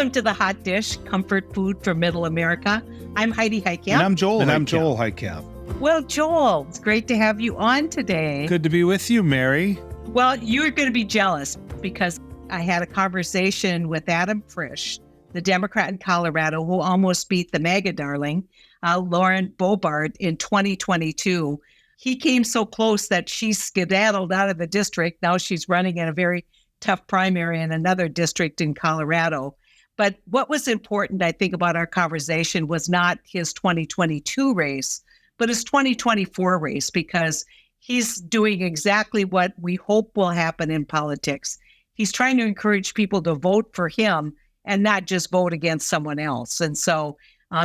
Welcome to the Hot Dish, comfort food for Middle America. I'm Heidi Heitkamp. And I'm Joel And Heitkamp. I'm Joel Heitkamp. Well, Joel, it's great to have you on today. Good to be with you, Mary. Well, you're going to be jealous because I had a conversation with Adam Frisch, the Democrat in Colorado who almost beat the MAGA darling, Lauren Boebert, in 2022. He came so close that she skedaddled out of the district. Now she's running in a very tough primary in another district in Colorado. But what was important, I think, about our conversation was not his 2022 race, but his 2024 race, because he's doing exactly what we hope will happen in politics. He's trying to encourage people to vote for him and not just vote against someone else. And so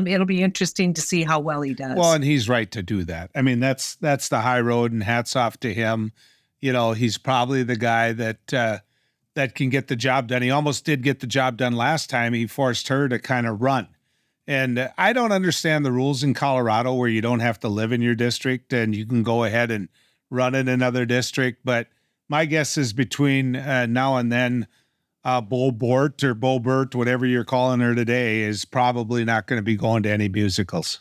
it'll be interesting to see how well he does. Well, and he's right to do that. I mean, that's the high road, and hats off to him. You know, he's probably the guy that can get the job done. He almost did get the job done last time. He forced her to kind of run. And I don't understand the rules in Colorado where you don't have to live in your district and you can go ahead and run in another district. But my guess is between now and then, Boebert, whatever you're calling her today, is probably not going to be going to any musicals.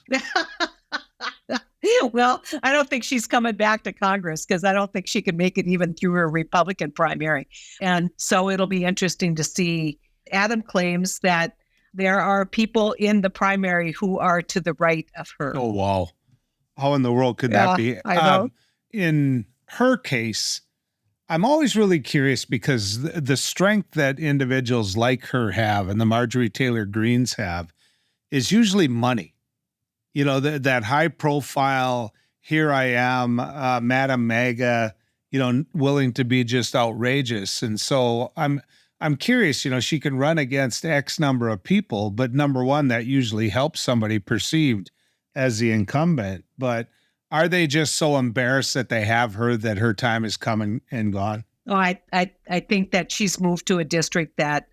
Well, I don't think she's coming back to Congress because I don't think she can make it even through her Republican primary. And so it'll be interesting to see. Adam claims that there are people in the primary who are to the right of her. Oh, wow. How in the world could that be? I know. In her case, I'm always really curious because the strength that individuals like her have and the Marjorie Taylor Greenes have is usually money. You know, that high profile, here I am, Madam MAGA, you know, willing to be just outrageous. And so I'm curious, you know, she can run against X number of people, but number one, that usually helps somebody perceived as the incumbent. But are they just so embarrassed that they have her, that her time is come and gone? Oh, I think that she's moved to a district that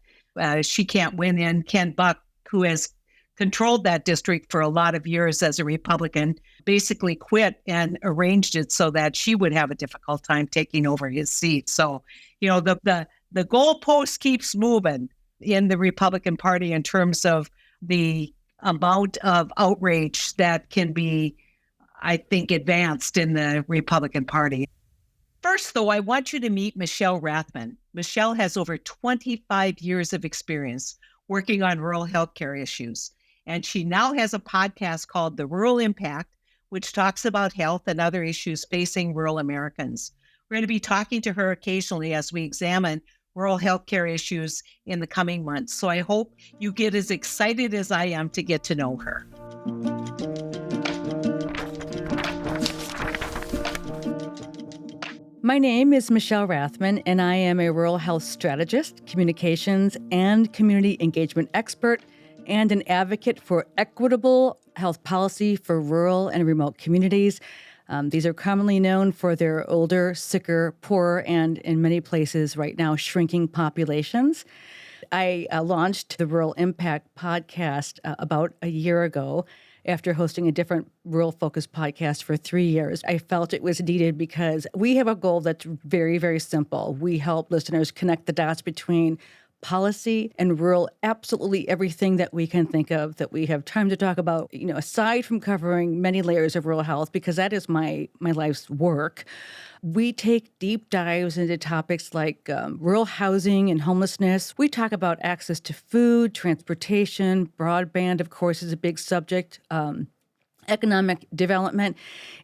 she can't win in. Ken Buck, who has controlled that district for a lot of years as a Republican, basically quit and arranged it so that she would have a difficult time taking over his seat. So, you know, the goalpost keeps moving in the Republican Party in terms of the amount of outrage that can be, I think, advanced in the Republican Party. First, though, I want you to meet Michelle Rathman. Michelle has over 25 years of experience working on rural healthcare issues. And she now has a podcast called The Rural Impact, which talks about health and other issues facing rural Americans. We're going to be talking to her occasionally as we examine rural healthcare issues in the coming months. So I hope you get as excited as I am to get to know her. My name is Michelle Rathman, and I am a rural health strategist, communications, and community engagement expert, and an advocate for equitable health policy for rural and remote communities. These are commonly known for their older, sicker, poorer, and in many places right now, shrinking populations. I launched the Rural Impact podcast about a year ago after hosting a different rural-focused podcast for 3 years. I felt it was needed because we have a goal that's very, very simple. We help listeners connect the dots between policy and rural, absolutely everything that we can think of that we have time to talk about, you know, aside from covering many layers of rural health, because that is my life's work. We take deep dives into topics like rural housing and homelessness. We talk about access to food, transportation, broadband, of course, is a big subject. Economic development.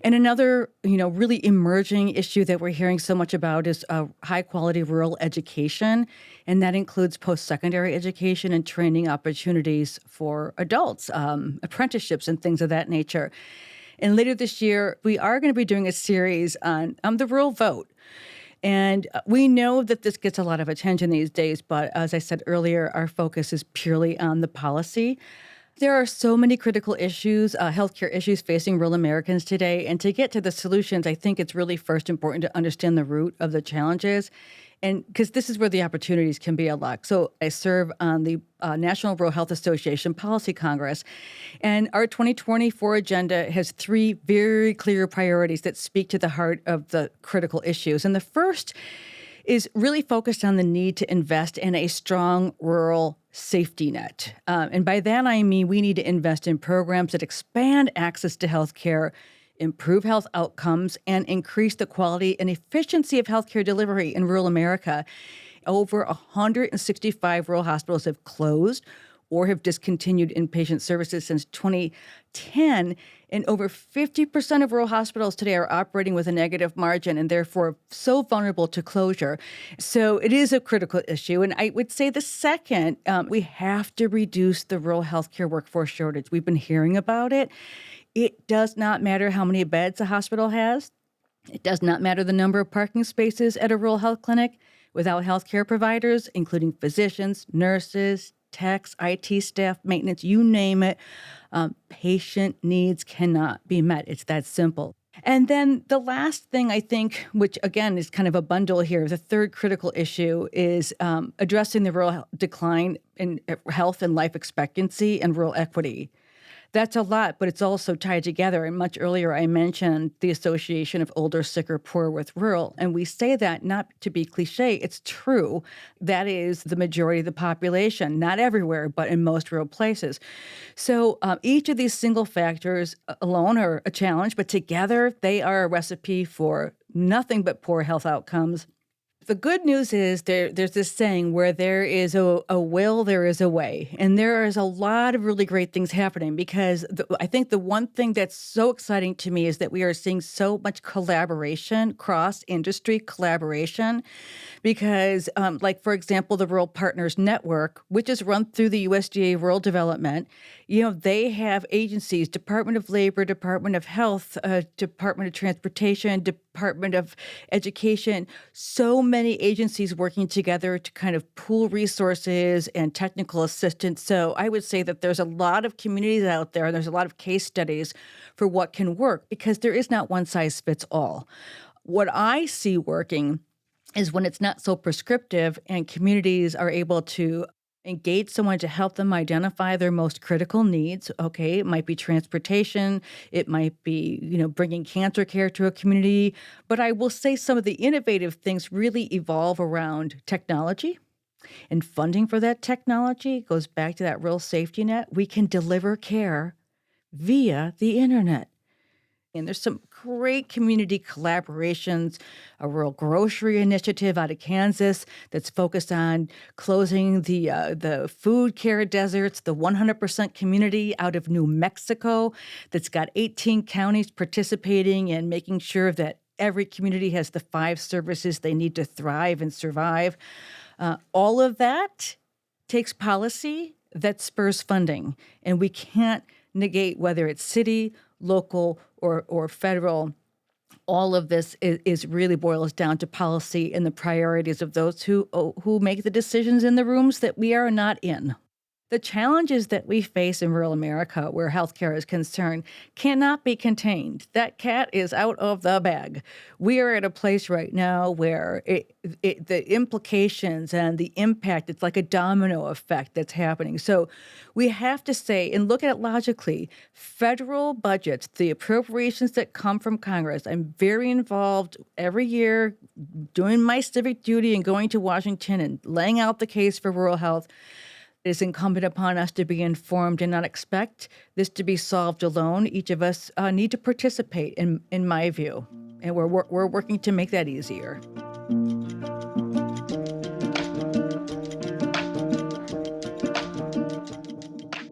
And another, you know, really emerging issue that we're hearing so much about is high quality rural education. And that includes post-secondary education and training opportunities for adults, apprenticeships and things of that nature. And later this year, we are going to be doing a series on the rural vote. And we know that this gets a lot of attention these days, but as I said earlier, our focus is purely on the policy. There are so many critical issues, healthcare issues facing rural Americans today. And to get to the solutions, I think it's really first important to understand the root of the challenges. And because this is where the opportunities can be unlocked. So I serve on the National Rural Health Association Policy Congress. And our 2024 agenda has 3 very clear priorities that speak to the heart of the critical issues. And the first is really focused on the need to invest in a strong rural safety net. And by that, I mean we need to invest in programs that expand access to health care, improve health outcomes, and increase the quality and efficiency of healthcare delivery in rural America. Over 165 rural hospitals have closed or have discontinued inpatient services since 2010, and over 50% of rural hospitals today are operating with a negative margin and therefore so vulnerable to closure. So it is a critical issue. And I would say the second, we have to reduce the rural healthcare workforce shortage. We've been hearing about it. It does not matter how many beds a hospital has. It does not matter the number of parking spaces at a rural health clinic. Without healthcare providers, including physicians, nurses, techs, IT staff, maintenance, you name it, patient needs cannot be met. It's that simple. And then the last thing I think, which again is kind of a bundle here, the third critical issue is addressing the rural decline in health and life expectancy and rural equity. That's a lot, but it's also tied together. And much earlier, I mentioned the association of older, sicker, poor with rural. And we say that not to be cliche, it's true. That is the majority of the population, not everywhere, but in most rural places. So each of these single factors alone are a challenge, but together they are a recipe for nothing but poor health outcomes. The good news is there's this saying where there is a will, there is a way. And there is a lot of really great things happening because I think the one thing that's so exciting to me is that we are seeing so much collaboration, cross-industry collaboration, because like, for example, the Rural Partners Network, which is run through the USDA Rural Development, they have agencies, Department of Labor, Department of Health, Department of Transportation, Department of Education, so many agencies working together to kind of pool resources and technical assistance. So I would say that there's a lot of communities out there, and there's a lot of case studies for what can work because there is not one size fits all. What I see working is when it's not so prescriptive and communities are able to engage someone to help them identify their most critical needs. Okay, it might be transportation. It might be, bringing cancer care to a community. But I will say some of the innovative things really evolve around technology and funding for that technology. It goes back to that real safety net. We can deliver care via the internet. And there's some great community collaborations, a rural grocery initiative out of Kansas that's focused on closing the food care deserts, the 100% community out of New Mexico that's got 18 counties participating and making sure that every community has the 5 services they need to thrive and survive. All of that takes policy that spurs funding, and we can't negate whether it's city, local, or federal. All of this is really boils down to policy and the priorities of those who make the decisions in the rooms that we are not in. The challenges that we face in rural America, where healthcare is concerned, cannot be contained. That cat is out of the bag. We are at a place right now where the implications and the impact, it's like a domino effect that's happening. So we have to say, and look at it logically, federal budgets, the appropriations that come from Congress. I'm very involved every year doing my civic duty and going to Washington and laying out the case for rural health. It is incumbent upon us to be informed and not expect this to be solved alone. Each of us need to participate, in my view, and we're working to make that easier.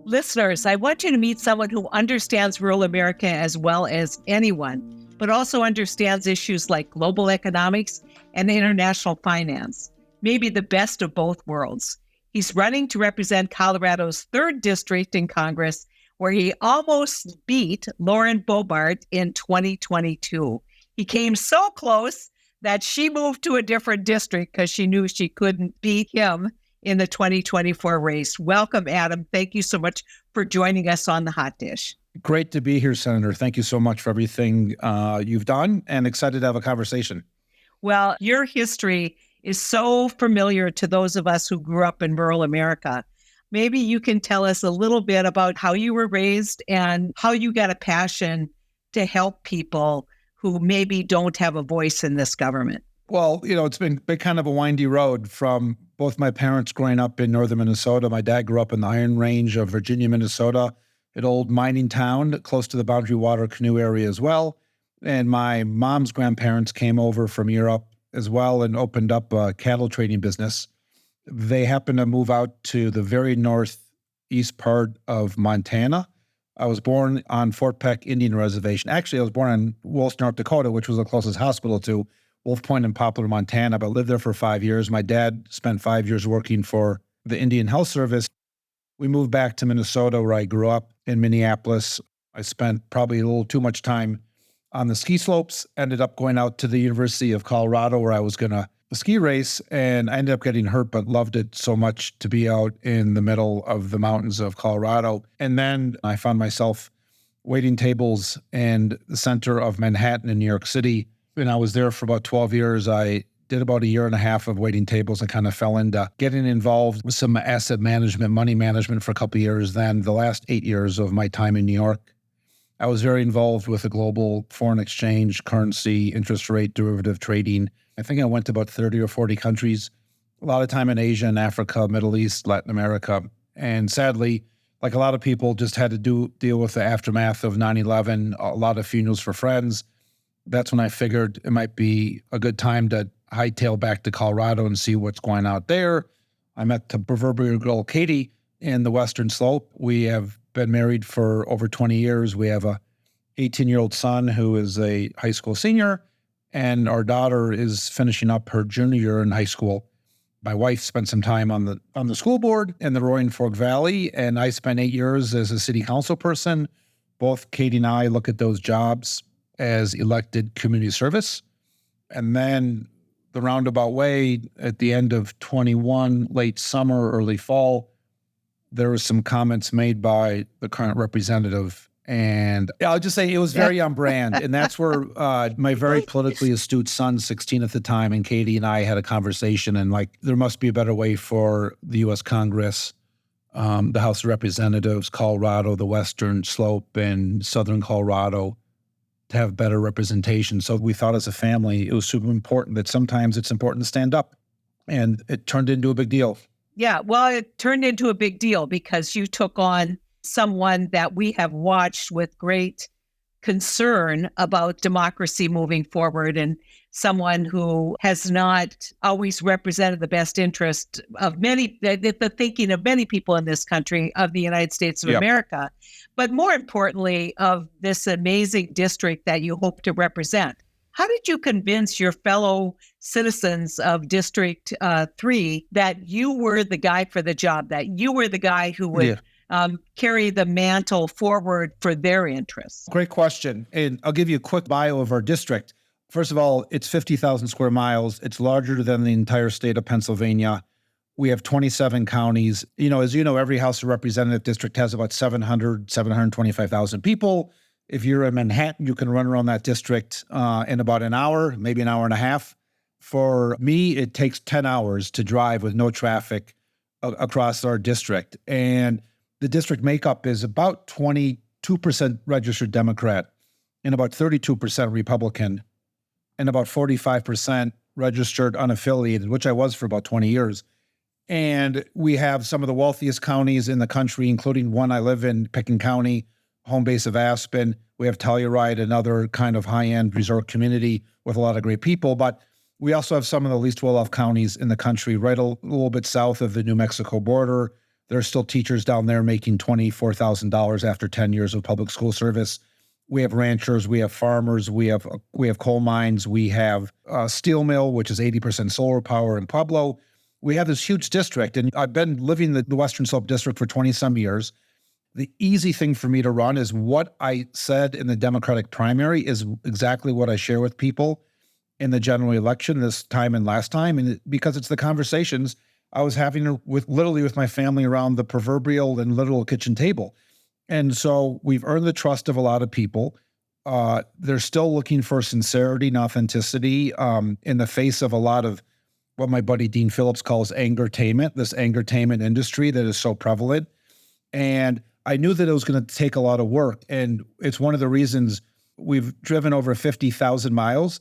Listeners, I want you to meet someone who understands rural America as well as anyone, but also understands issues like global economics and international finance, maybe the best of both worlds. He's running to represent Colorado's 3rd district in Congress, where he almost beat Lauren Boebert in 2022. He came so close that she moved to a different district because she knew she couldn't beat him in the 2024 race. Welcome, Adam. Thank you so much for joining us on The Hot Dish. Great to be here, Senator. Thank you so much for everything you've done, and excited to have a conversation. Well, your history is so familiar to those of us who grew up in rural America. Maybe you can tell us a little bit about how you were raised and how you got a passion to help people who maybe don't have a voice in this government. Well, it's been kind of a windy road from both my parents growing up in northern Minnesota. My dad grew up in the Iron Range of Virginia, Minnesota, an old mining town close to the Boundary Water Canoe area as well. And my mom's grandparents came over from Europe as well and opened up a cattle trading business. They happened to move out to the very northeast part of Montana. I was born on Fort Peck Indian Reservation. Actually, I was born in Wilson, North Dakota, which was the closest hospital to Wolf Point in Poplar, Montana, but lived there for 5 years. My dad spent 5 years working for the Indian Health Service. We moved back to Minnesota, where I grew up in Minneapolis. I spent probably a little too much time on the ski slopes, ended up going out to the University of Colorado, where I was going to ski race, and I ended up getting hurt, but loved it so much to be out in the middle of the mountains of Colorado. And then I found myself waiting tables in the center of Manhattan in New York City. And I was there for about 12 years. I did about a year and a half of waiting tables and kind of fell into getting involved with some asset management, money management for a couple of years. Then the last 8 years of my time in New York, I was very involved with the global foreign exchange, currency, interest rate, derivative trading. I think I went to about 30 or 40 countries, a lot of time in Asia and Africa, Middle East, Latin America. And sadly, like a lot of people, just had to deal with the aftermath of 9/11, a lot of funerals for friends. That's when I figured it might be a good time to hightail back to Colorado and see what's going out there. I met the proverbial girl, Katie, in the Western Slope. We have been married for over 20 years. We have a 18-year-old son who is a high school senior, and our daughter is finishing up her junior year in high school. My wife spent some time on the school board in the Roaring Fork Valley, and I spent 8 years as a city council person. Both Katie and I look at those jobs as elected community service. And then the roundabout way, at the end of 21, late summer, early fall, there were some comments made by the current representative. And I'll just say it was very on brand. And that's where my very politically astute son, 16 at the time, and Katie and I had a conversation. And there must be a better way for the U.S. Congress, the House of Representatives, Colorado, the Western Slope, and Southern Colorado to have better representation. So we thought as a family, it was super important that sometimes it's important to stand up. And it turned into a big deal. Yeah, well, it turned into a big deal because you took on someone that we have watched with great concern about democracy moving forward, and someone who has not always represented the best interest of the thinking of many people in this country, of the United States of America, but more importantly, of this amazing district that you hope to represent. How did you convince your fellow citizens of District 3 that you were the guy for the job, that you were the guy who would carry the mantle forward for their interests? Great question. And I'll give you a quick bio of our district. First of all, it's 50,000 square miles. It's larger than the entire state of Pennsylvania. We have 27 counties. As you know, every House of Representative district has about 725,000 people. If you're in Manhattan, you can run around that district in about an hour, maybe an hour and a half. For me, it takes 10 hours to drive with no traffic across our district. And the district makeup is about 22% registered Democrat and about 32% Republican and about 45% registered unaffiliated, which I was for about 20 years. And we have some of the wealthiest counties in the country, including one I live in, Picken County, home base of Aspen. We have Telluride, another kind of high-end resort community with a lot of great people. But we also have some of the least well-off counties in the country, right a little bit south of the New Mexico border. There are still teachers down there making $24,000 after 10 years of public school service. We have ranchers, we have farmers, we have coal mines, we have a steel mill, which is 80% solar power in Pueblo. We have this huge district, and I've been living the Western Slope district for 20-some years. The easy thing for me to run is what I said in the Democratic primary is exactly what I share with people in the general election this time and last time. And because it's the conversations I was having with my family around the proverbial and literal kitchen table. And so we've earned the trust of a lot of people. They're still looking for sincerity and authenticity in the face of a lot of what my buddy Dean Phillips calls angertainment, this angertainment industry that is so prevalent. And I knew that it was going to take a lot of work. And it's one of the reasons we've driven over 50,000 miles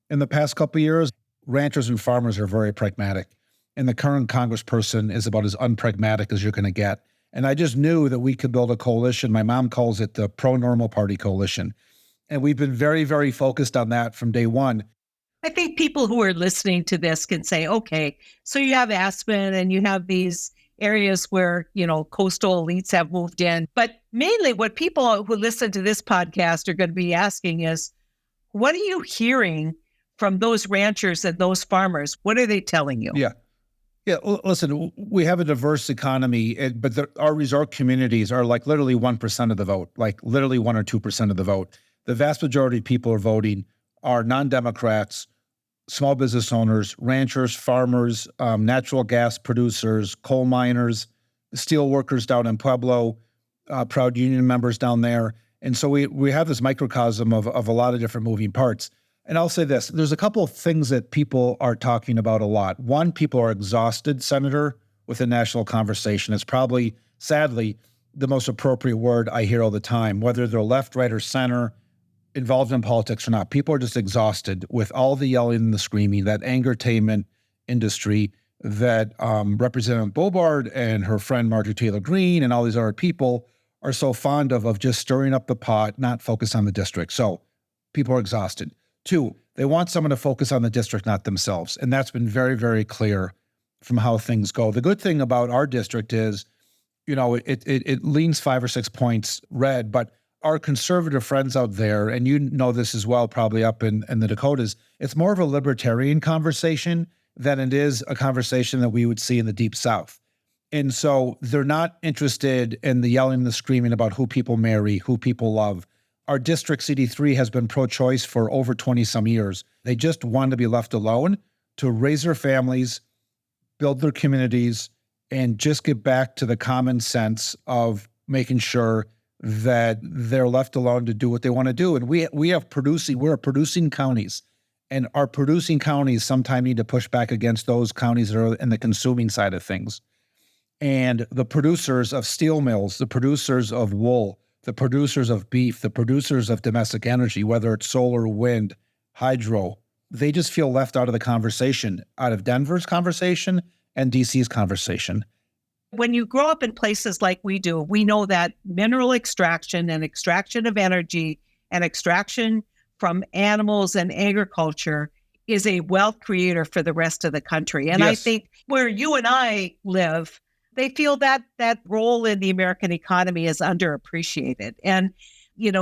in the past couple of years. ranchers and farmers are very pragmatic. And the current congressperson is about as unpragmatic as you're going to get. And I just knew that we could build a coalition. My mom calls it the Pro-Normal Party Coalition. And we've been very, very focused on that from day one. I think people who are listening to this can say, okay, so you have Aspen and you have these areas where, coastal elites have moved in. But mainly what people who listen to this podcast are going to be asking is, what are you hearing from those ranchers and those farmers? What are they telling you? Yeah. Listen, we have a diverse economy, but our resort communities are like literally 1% of the vote, like literally 1 or 2% of the vote. The vast majority of people are voting are non-Democrats, small business owners, ranchers, farmers, natural gas producers, coal miners, steel workers down in Pueblo, proud union members down there. And so we have this microcosm of a lot of different moving parts. And I'll say this, there's a couple of things that people are talking about a lot. One, people are exhausted, Senator, with the national conversation. It's probably, sadly, the most appropriate word I hear all the time, whether they're left, right, or center, involved in politics or not. People are just exhausted with all the yelling and the screaming, that angertainment industry that Representative Bobard and her friend Marjorie Taylor Greene and all these other people are so fond of just stirring up the pot, not focus on the district. So people are exhausted. Two, they want someone to focus on the district, not themselves. And that's been very, very clear from how things go. The good thing about our district is, it leans 5 or 6 points red, but our conservative friends out there, and you know this as well, probably up in the Dakotas, it's more of a libertarian conversation than it is a conversation that we would see in the Deep South. And so they're not interested in the yelling and the screaming about who people marry, who people love. Our district CD3 has been pro-choice for over 20 some years. They just want to be left alone to raise their families, build their communities, and just get back to the common sense of making sure that they're left alone to do what they want to do. And we're producing counties, and our producing counties sometimes need to push back against those counties that are in the consuming side of things. And the producers of steel mills, the producers of wool, the producers of beef, the producers of domestic energy, whether it's solar, wind, hydro, they just feel left out of the conversation, out of Denver's conversation and DC's conversation. When you grow up in places like we do, we know that mineral extraction and extraction of energy and extraction from animals and agriculture is a wealth creator for the rest of the country. And yes. I think where you and I live, they feel that role in the American economy is underappreciated. And,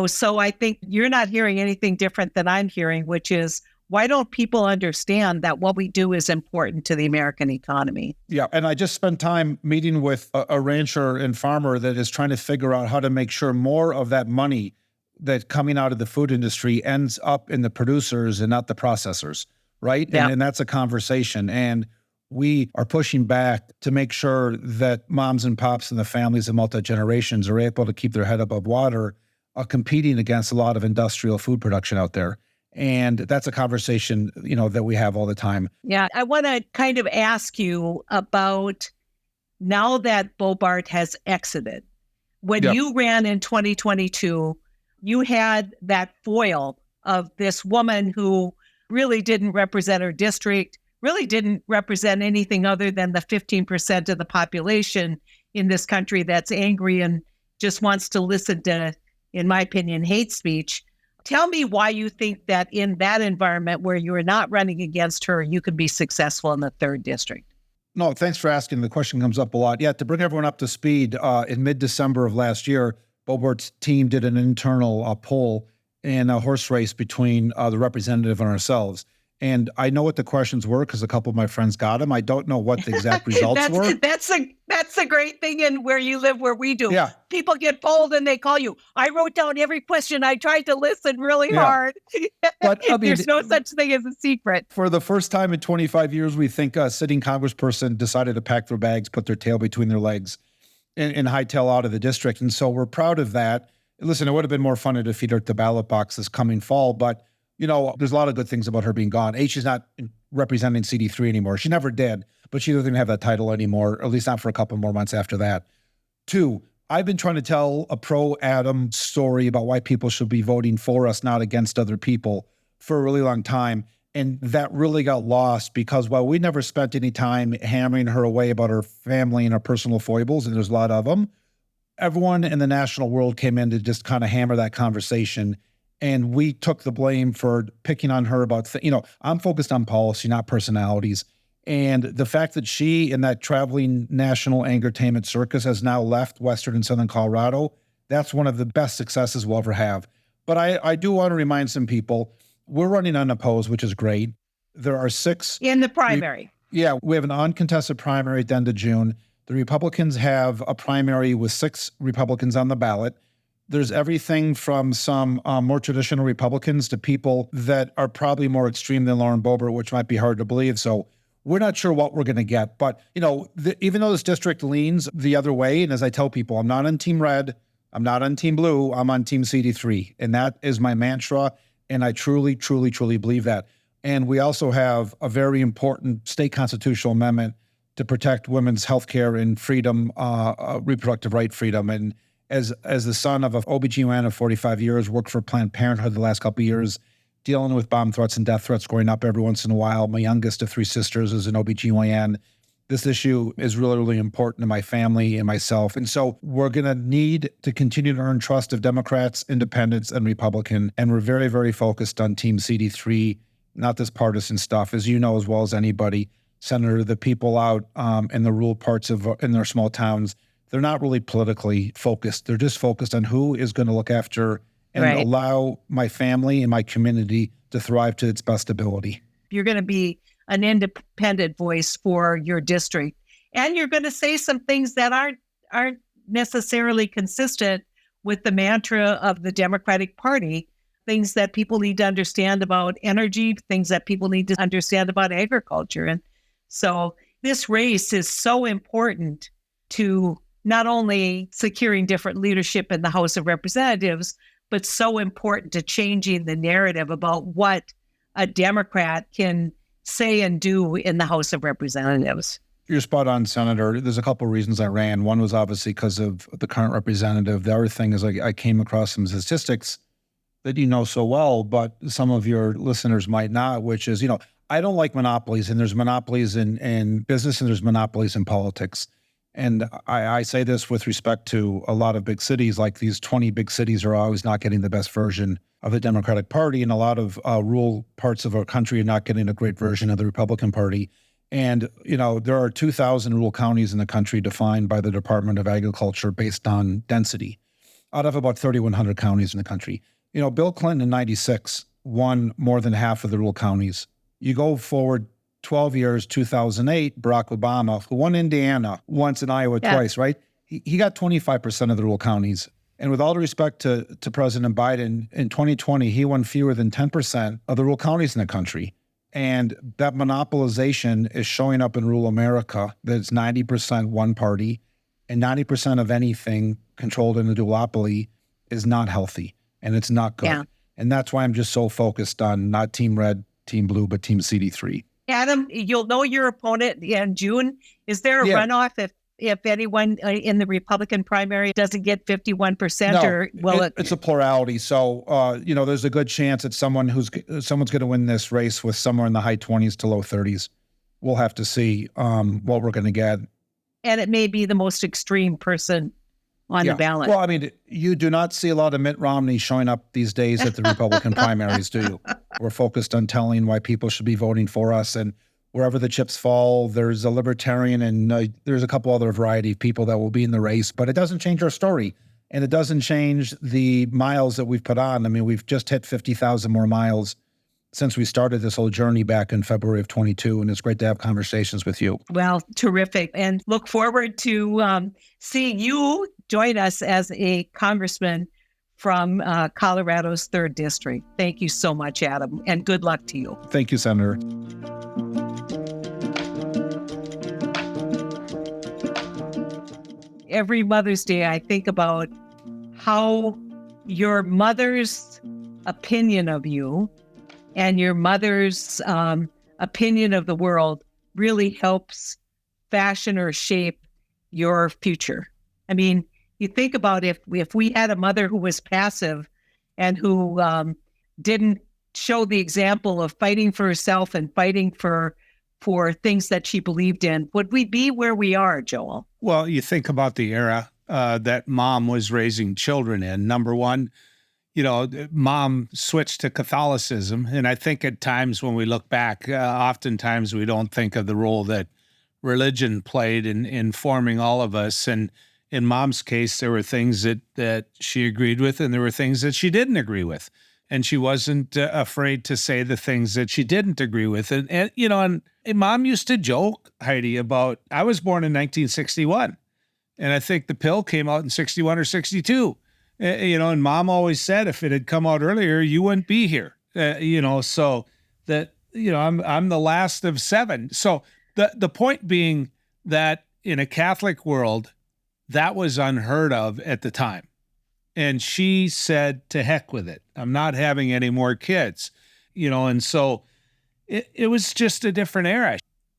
so I think you're not hearing anything different than I'm hearing, which is, why don't people understand that what we do is important to the American economy? Yeah, and I just spent time meeting with a rancher and farmer that is trying to figure out how to make sure more of that money that coming out of the food industry ends up in the producers and not the processors, right? Yeah. And that's a conversation. And we are pushing back to make sure that moms and pops and the families of multi-generations are able to keep their head above water, competing against a lot of industrial food production out there. And that's a conversation, that we have all the time. Yeah, I want to kind of ask you about now that Bobard has exited. When you ran in 2022, you had that foil of this woman who really didn't represent her district, really didn't represent anything other than the 15% of the population in this country that's angry and just wants to listen to, in my opinion, hate speech. Tell me why you think that in that environment where you are not running against her, you could be successful in the 3rd district. No, thanks for asking. The question comes up a lot. Yeah, to bring everyone up to speed, in mid-December of last year, Bobard's team did an internal poll in a horse race between the representative and ourselves. And I know what the questions were because a couple of my friends got them. I don't know what the exact results were. That's a great thing in where you live, where we do. Yeah. People get polled and they call you. I wrote down every question. I tried to listen really hard. But there's no such thing as a secret. For the first time in 25 years, we think a sitting congressperson decided to pack their bags, put their tail between their legs, and hightail out of the district. And so we're proud of that. Listen, it would have been more fun to defeat her at the ballot box this coming fall, but there's a lot of good things about her being gone. She's not representing CD3 anymore. She never did, but she doesn't even have that title anymore, at least not for a couple more months after that. 2, I've been trying to tell a pro-Adam story about why people should be voting for us, not against other people, for a really long time. And that really got lost because while we never spent any time hammering her away about her family and her personal foibles, and there's a lot of them, everyone in the national world came in to just kind of hammer that conversation. And we took the blame for picking on her about, I'm focused on policy, not personalities. And the fact that she in that traveling national entertainment circus has now left Western and Southern Colorado, that's one of the best successes we'll ever have. But I do want to remind some people, we're running unopposed, which is great. There are 6. In the primary. We have an uncontested primary at the end of June. The Republicans have a primary with 6 Republicans on the ballot. There's everything from some more traditional Republicans to people that are probably more extreme than Lauren Boebert, which might be hard to believe. So we're not sure what we're going to get. But, even though this district leans the other way, and as I tell people, I'm not on Team Red, I'm not on Team Blue, I'm on Team CD3. And that is my mantra. And I truly, truly, truly believe that. And we also have a very important state constitutional amendment to protect women's health care and freedom, reproductive right freedom. And as the son of an OBGYN of 45 years, worked for Planned Parenthood the last couple of years, dealing with bomb threats and death threats growing up every once in a while. My youngest of 3 sisters is an OBGYN. This issue is really, really important to my family and myself. And so we're going to need to continue to earn trust of Democrats, Independents, and Republican. And we're very, very focused on Team CD3, not this partisan stuff. As you know as well as anybody, Senator, the people out in the rural parts in their small towns, they're not really politically focused. They're just focused on who is going to look after and allow my family and my community to thrive to its best ability. You're going to be an independent voice for your district. And you're going to say some things that aren't necessarily consistent with the mantra of the Democratic Party, things that people need to understand about energy, things that people need to understand about agriculture. And so this race is so important to not only securing different leadership in the House of Representatives, but so important to changing the narrative about what a Democrat can say and do in the House of Representatives. You're spot on, Senator. There's a couple of reasons I ran. One was obviously because of the current representative. The other thing is I came across some statistics that you know so well, but some of your listeners might not, which is, I don't like monopolies, and there's monopolies in business and there's monopolies in politics. And I say this with respect to a lot of big cities, like these 20 big cities are always not getting the best version of the Democratic Party, and a lot of rural parts of our country are not getting a great version of the Republican Party. And, there are 2,000 rural counties in the country defined by the Department of Agriculture based on density, out of about 3,100 counties in the country. Bill Clinton in 96 won more than half of the rural counties. You go forward 12 years, 2008, Barack Obama, who won Indiana once and Iowa twice, right? He got 25% of the rural counties. And with all due respect to President Biden, in 2020, he won fewer than 10% of the rural counties in the country. And that monopolization is showing up in rural America, that it's 90% one party, and 90% of anything controlled in a duopoly is not healthy, and it's not good. Yeah. And that's why I'm just so focused on not Team Red, Team Blue, but Team CD3. Adam, you'll know your opponent in June. Is there a runoff if anyone in the Republican primary doesn't get 51%? No, or will it's a plurality. So, there's a good chance that someone's going to win this race with somewhere in the high 20s to low 30s. We'll have to see what we're going to get. And it may be the most extreme person on the ballot. Well, I mean, you do not see a lot of Mitt Romney showing up these days at the Republican primaries, do you? We're focused on telling why people should be voting for us. And wherever the chips fall, there's a libertarian and there's a couple other variety of people that will be in the race. But it doesn't change our story. And it doesn't change the miles that we've put on. I mean, we've just hit 50,000 more miles since we started this whole journey back in February of 22. And it's great to have conversations with you. Well, terrific. And look forward to seeing you join us as a congressman from Colorado's 3rd District. Thank you so much, Adam, and good luck to you. Thank you, Senator. Every Mother's Day, I think about how your mother's opinion of you and your mother's opinion of the world really helps fashion or shape your future. I mean, you think about if we had a mother who was passive and who didn't show the example of fighting for herself and fighting for things that she believed in, would we be where we are, Joel? Well, you think about the era that mom was raising children in. Number one, mom switched to Catholicism. And I think at times when we look back, oftentimes we don't think of the role that religion played in forming all of us. And in mom's case, there were things that she agreed with and there were things that she didn't agree with. And she wasn't afraid to say the things that she didn't agree with. And mom used to joke, Heidi, about, I was born in 1961. And I think the pill came out in 61 or 62. And mom always said, if it had come out earlier, you wouldn't be here. So that, I'm the last of 7. So the point being that in a Catholic world, that was unheard of at the time. And she said, to heck with it. I'm not having any more kids, and so it was just a different era.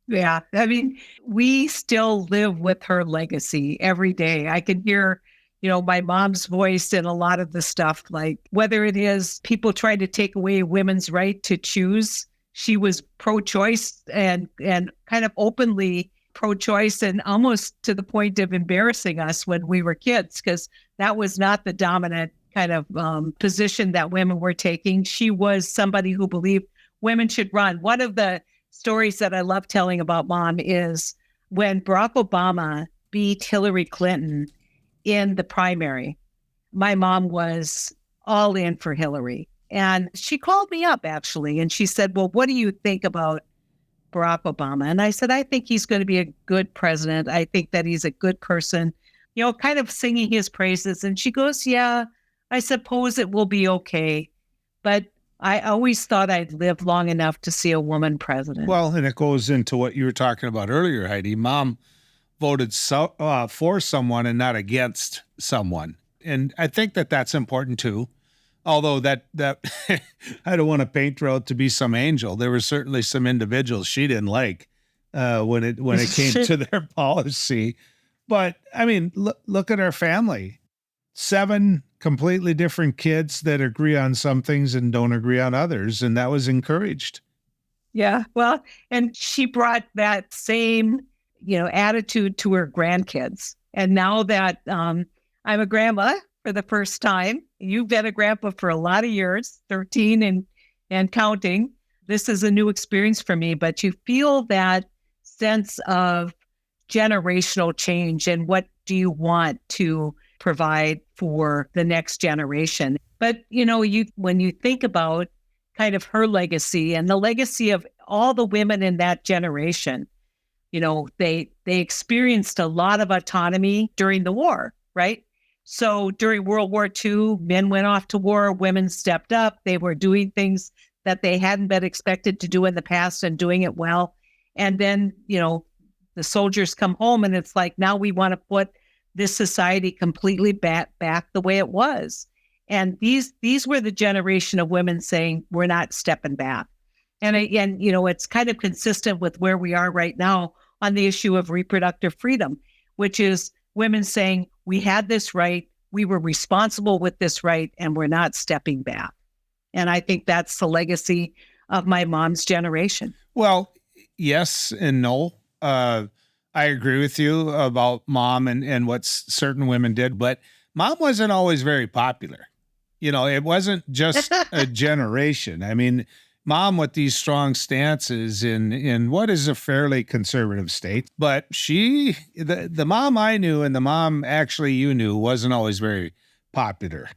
Yeah. I mean, we still live with her legacy every day. I can hear, my mom's voice in a lot of the stuff, like whether it is people trying to take away women's right to choose. She was pro-choice and kind of openly pro-choice and almost to the point of embarrassing us when we were kids, because that was not the dominant kind of position that women were taking. She was somebody who believed women should run. One of the stories that I love telling about mom is when Barack Obama beat Hillary Clinton in the primary, my mom was all in for Hillary. And she called me up actually, and she said, well, what do you think about Barack Obama? And I said, I think he's going to be a good president. I think that he's a good person, kind of singing his praises. And she goes, yeah, I suppose it will be okay. But I always thought I'd lived long enough to see a woman president. Well, and it goes into what you were talking about earlier, Heidi. Mom voted for someone and not against someone. And I think that that's important too. Although that I don't want to paint her out to be some angel. There were certainly some individuals she didn't like when it came to their policy. But I mean, look at our family. 7 completely different kids that agree on some things and don't agree on others, and that was encouraged. Yeah, well, and she brought that same, attitude to her grandkids. And now that I'm a grandma for the first time, you've been a grandpa for a lot of years, 13 and counting. This is a new experience for me, but you feel that sense of generational change and what do you want to provide for the next generation. But, when you think about kind of her legacy and the legacy of all the women in that generation, they experienced a lot of autonomy during the war, right? So during World War II, men went off to war, women stepped up. They were doing things that they hadn't been expected to do in the past and doing it well. And then, the soldiers come home and it's like, now we want to put this society completely back the way it was. And these were the generation of women saying, we're not stepping back. And it's kind of consistent with where we are right now on the issue of reproductive freedom, which is women saying, we had this right, we were responsible with this right, and we're not stepping back. And I think that's the legacy of my mom's generation. Well, yes and no. I agree with you about mom and what certain women did, but mom wasn't always very popular. It wasn't just a generation. I mean, mom with these strong stances in what is a fairly conservative state, but the mom I knew and the mom actually you knew wasn't always very popular.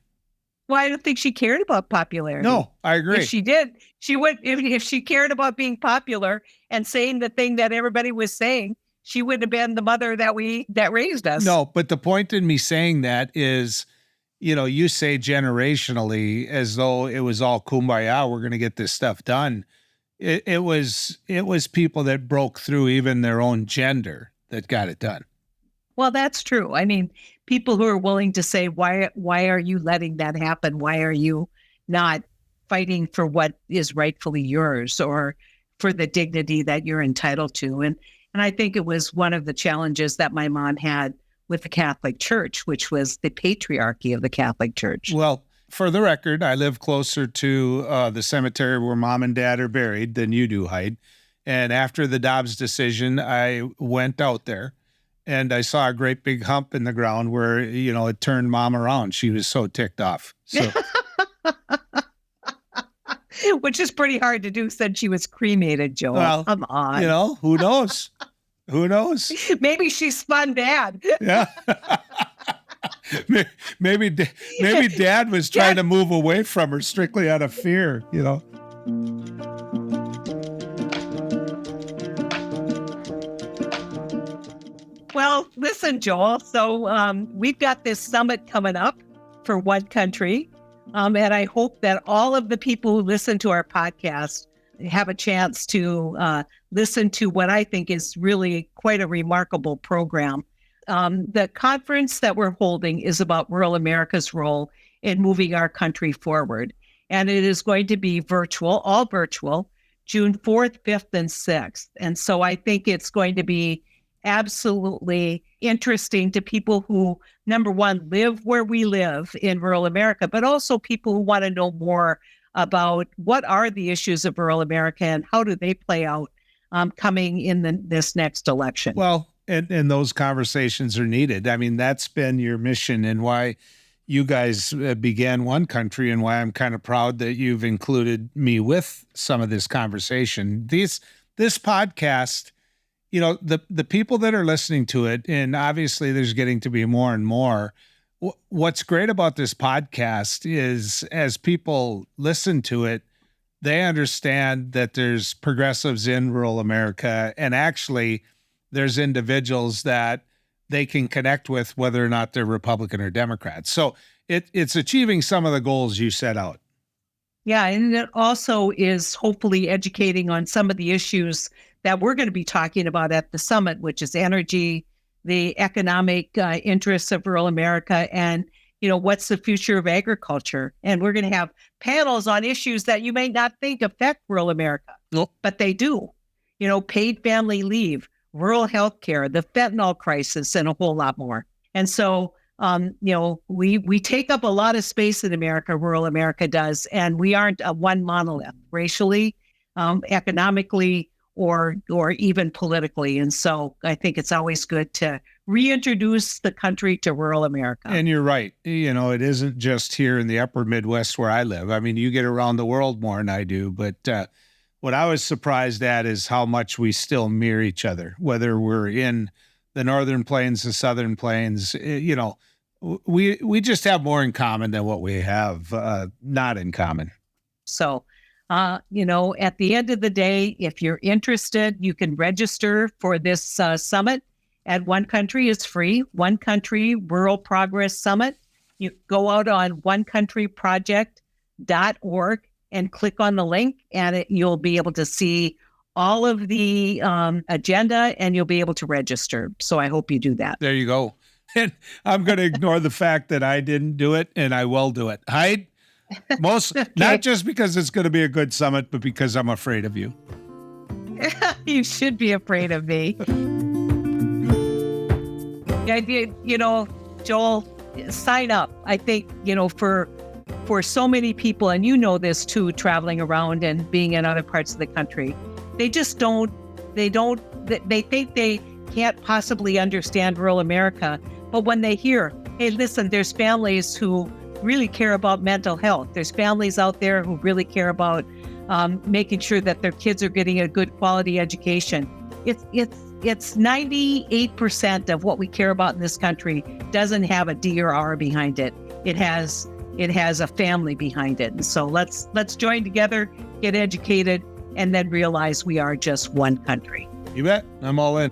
Well, I don't think she cared about popularity. No, I agree. If she did, she would. If she cared about being popular and saying the thing that everybody was saying, she wouldn't have been the mother that raised us. No, but the point in me saying that is, you say generationally as though it was all kumbaya, we're going to get this stuff done. It was people that broke through even their own gender that got it done. Well, that's true. I mean, people who are willing to say, why are you letting that happen? Why are you not fighting for what is rightfully yours or for the dignity that you're entitled to? And I think it was one of the challenges that my mom had with the Catholic Church, which was the patriarchy of the Catholic Church. Well, for the record, I live closer to the cemetery where Mom and Dad are buried than you do, Heidi. And after the Dobbs decision, I went out there and I saw a great big hump in the ground where, it turned Mom around. She was so ticked off. So, which is pretty hard to do since she was cremated, Joel. well, Come on. Who knows? Who knows? Maybe she spun Dad. Yeah. maybe Dad was trying to move away from her strictly out of fear, Well, listen, Joel. So we've got this summit coming up for one country. And I hope that all of the people who listen to our podcast have a chance to listen to what I think is really quite a remarkable program. The conference that we're holding is about rural America's role in moving our country forward. And it is going to be virtual, all virtual, June 4th, 5th, and 6th. And so I think it's going to be absolutely interesting to people who, number one, live where we live in rural America, but also people who want to know more about what are the issues of rural America and how do they play out coming in this next election. Well, and those conversations are needed. I mean, that's been your mission and why you guys began One Country and why I'm kind of proud that you've included me with some of this conversation. This podcast, the people that are listening to it, and obviously there's getting to be more and more. What's great about this podcast is as people listen to it, they understand that there's progressives in rural America, and actually there's individuals that they can connect with whether or not they're Republican or Democrat. So it's achieving some of the goals you set out. Yeah, and it also is hopefully educating on some of the issues that we're going to be talking about at the summit, which is energy, the economic interests of rural America, and what's the future of agriculture. And we're going to have panels on issues that you may not think affect rural America, but they do. Paid family leave, rural health care, the fentanyl crisis, and a whole lot more. And so, we take up a lot of space in America, rural America does, and we aren't a one monolith, racially, economically, or even politically. And so I think it's always good to reintroduce the country to rural America. And you're right. It isn't just here in the upper Midwest where I live. I mean, you get around the world more than I do, but what I was surprised at is how much we still mirror each other, whether we're in the Northern Plains, the Southern Plains, we just have more in common than what we have not in common. So, at the end of the day, if you're interested, you can register for this summit at One Country. It's free. One Country Rural Progress Summit. You go out on onecountryproject.org and click on the link, and you'll be able to see all of the agenda, and you'll be able to register. So I hope you do that. There you go. And I'm going to ignore the fact that I didn't do it, and I will do it. Heidi, okay. Not just because it's going to be a good summit, but because I'm afraid of you. You should be afraid of me. Joel, sign up. I think, for so many people, and this too, traveling around and being in other parts of the country, they just they think they can't possibly understand rural America. But when they hear, hey, listen, there's families who really care about mental health. There's families out there who really care about making sure that their kids are getting a good quality education. It's 98% of what we care about in this country doesn't have a D or R behind it. It has a family behind it. And so let's join together, get educated, and then realize we are just one country. You bet. I'm all in.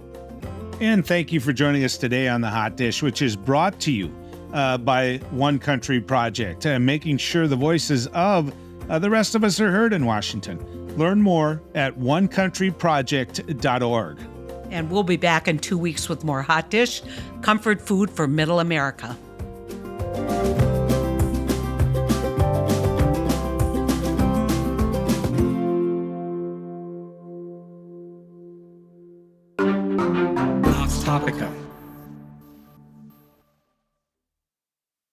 And thank you for joining us today on The Hot Dish, which is brought to you by One Country Project, making sure the voices of the rest of us are heard in Washington. Learn more at onecountryproject.org. And we'll be back in 2 weeks with more Hot Dish, comfort food for Middle America. Topica.